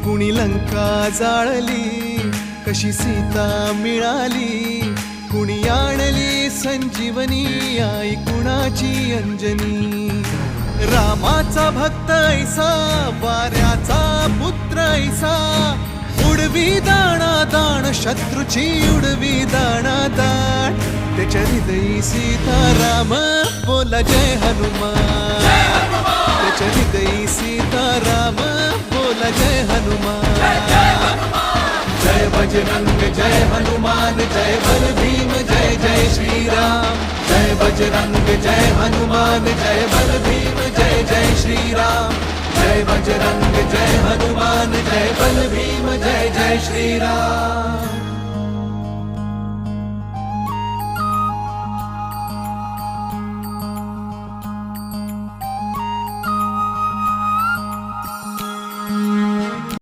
कुणी लंका जाळली, कशी सीता मिळाली, कुणी आणली संजीवनी, आई कुणाची अंजनी. रामाचा भक्त ऐसा, वाऱ्याचा पुत्र ऐसा, उडवी दाणा दाण शत्रूची उडवी दाणा दाण. त्याच्या हृदयी सीताराम बोला जय हनुमान. त्याच्या हृदयी सीताराम बोला जय हनुमान. जय बजरंग जय हनुमान, जय बल भीम जय जय श्रीराम. जय बजरंग जय हनुमान, जय बल भीम जय जय श्रीराम. जय बजरंग जय हनुमान, जय बल भीम जय जय श्रीराम.